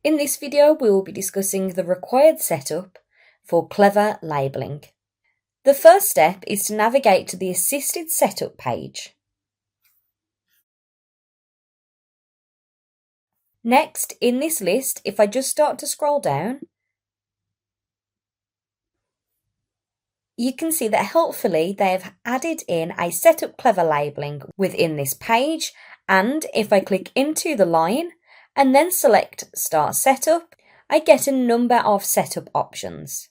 In this video, we will be discussing the required setup for clever labelling. The first step is to navigate to the Assisted Setup page. Next, in this list, if I just start to scroll down, you can see that helpfully they have added in a Setup Clever labelling within this page, and if I click into the line and then select Start Setup, I get a number of setup options.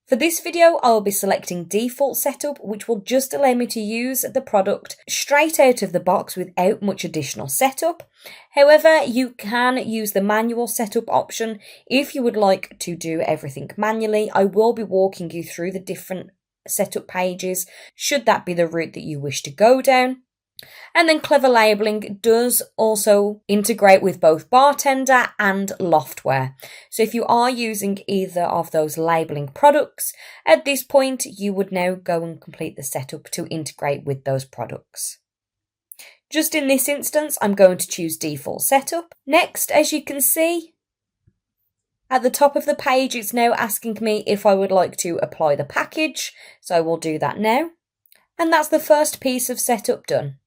For this video, I will be selecting Default Setup, which will just allow me to use the product straight out of the box without much additional setup. However, you can use the Manual Setup option if you would like to do everything manually. I will be walking you through the different setup pages, should that be the route that you wish to go down. And then Clever Labelling does also integrate with both Bartender and Loftware. So if you are using either of those labelling products, at this point you would now go and complete the setup to integrate with those products. Just in this instance, I'm going to choose Default Setup. Next, as you can see, at the top of the page, it's now asking me if I would like to apply the package. So I will do that now. And that's the first piece of setup done.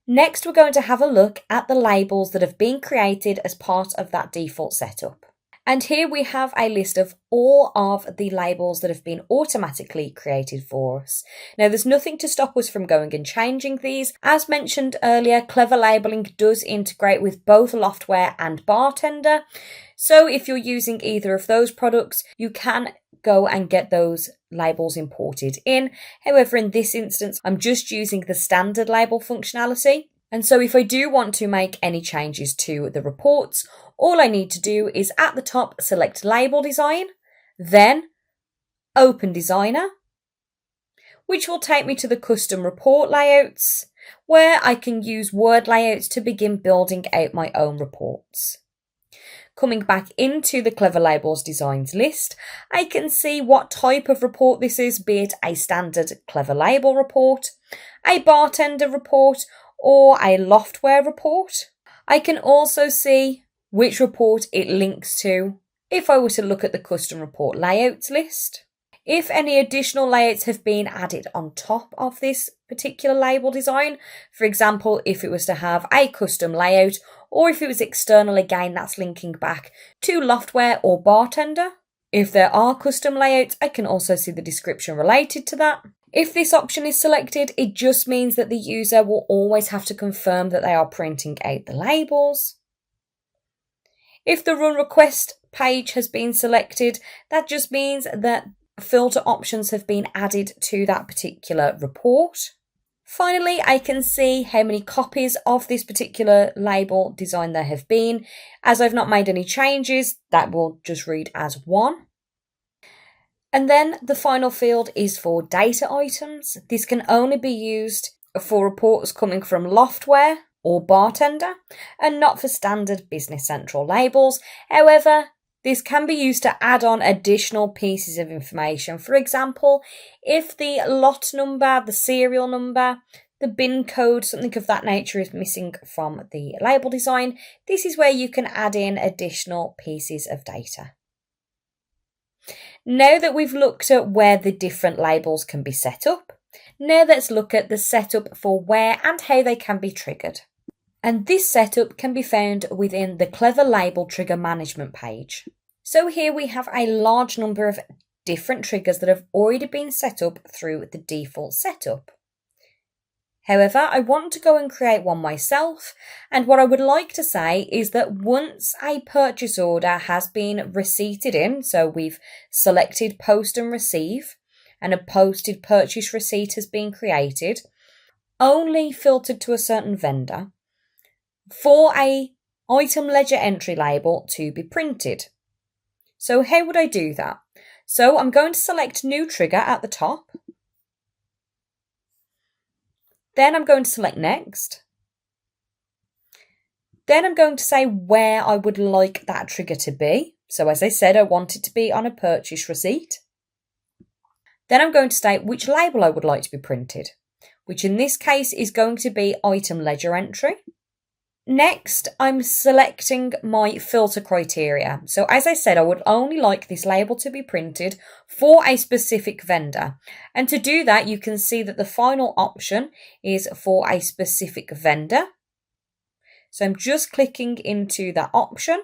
Next, we're going to have a look at the labels that have been created as part of that default setup. And here we have a list of all of the labels that have been automatically created for us. Now, there's nothing to stop us from going and changing these. As mentioned earlier, Clever Labelling does integrate with both Loftware and Bartender. So if you're using either of those products, you can go and get those labels imported in. However, in this instance, I'm just using the standard label functionality. And so if I do want to make any changes to the reports, all I need to do is at the top select Label Design, then Open Designer, which will take me to the custom report layouts, where I can use word layouts to begin building out my own reports. Coming back into the Clever Labels Designs list, I can see what type of report this is, be it a standard Clever Label report, a Bartender report, or a Loftware report. I can also see which report it links to if I were to look at the custom report layouts list. If any additional layouts have been added on top of this particular label design, for example, if it was to have a custom layout, or if it was external, again, that's linking back to Loftware or Bartender. If there are custom layouts, I can also see the description related to that. If this option is selected, it just means that the user will always have to confirm that they are printing out the labels. If the Run Request page has been selected, that just means that filter options have been added to that particular report. Finally, I can see how many copies of this particular label design there have been. As I've not made any changes, that will just read as 1. And then the final field is for data items. This can only be used for reports coming from Loftware or Bartender, and not for standard Business Central labels. However, this can be used to add on additional pieces of information. For example, if the lot number, the serial number, the bin code, something of that nature is missing from the label design, this is where you can add in additional pieces of data. Now that we've looked at where the different labels can be set up, now let's look at the setup for where and how they can be triggered. And this setup can be found within the Clever Label Trigger Management page. So here we have a large number of different triggers that have already been set up through the default setup. However, I want to go and create one myself, and what I would like to say is that once a purchase order has been receipted in, so we've selected Post and Receive, and a posted purchase receipt has been created, only filtered to a certain vendor, for a item ledger entry label to be printed. So how would I do that? So I'm going to select New Trigger at the top. Then I'm going to select Next. Then I'm going to say where I would like that trigger to be. So as I said, I want it to be on a purchase receipt. Then I'm going to state which label I would like to be printed, which in this case is going to be Item Ledger Entry. Next, I'm selecting my filter criteria. So as I said, I would only like this label to be printed for a specific vendor. And to do that, you can see that the final option is for a specific vendor. So I'm just clicking into that option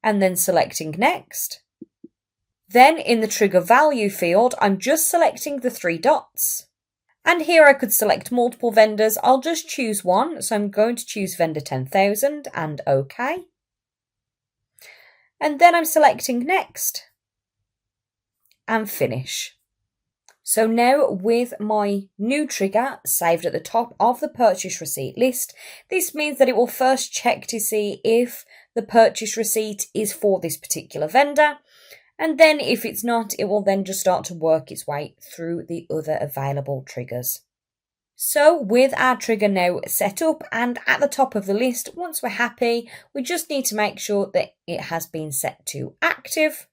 and then selecting next. Then in the trigger value field, I'm just selecting the 3 dots. And here I could select multiple vendors. I'll just choose one. So I'm going to choose vendor 10,000 and OK. And then I'm selecting next and finish. So now with my new trigger saved at the top of the purchase receipt list, this means that it will first check to see if the purchase receipt is for this particular vendor. And then if it's not, it will then just start to work its way through the other available triggers. So with our trigger now set up and at the top of the list, once we're happy, we just need to make sure that it has been set to active.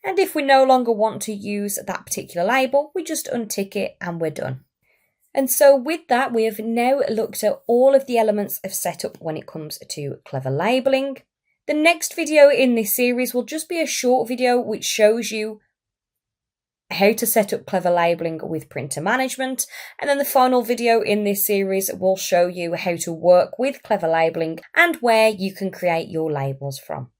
And if we no longer want to use that particular label, we just untick it and we're done. And so with that, we have now looked at all of the elements of setup when it comes to Clever Labelling. The next video in this series will just be a short video which shows you how to set up Clever Labelling with printer management. And then the final video in this series will show you how to work with Clever Labelling and where you can create your labels from.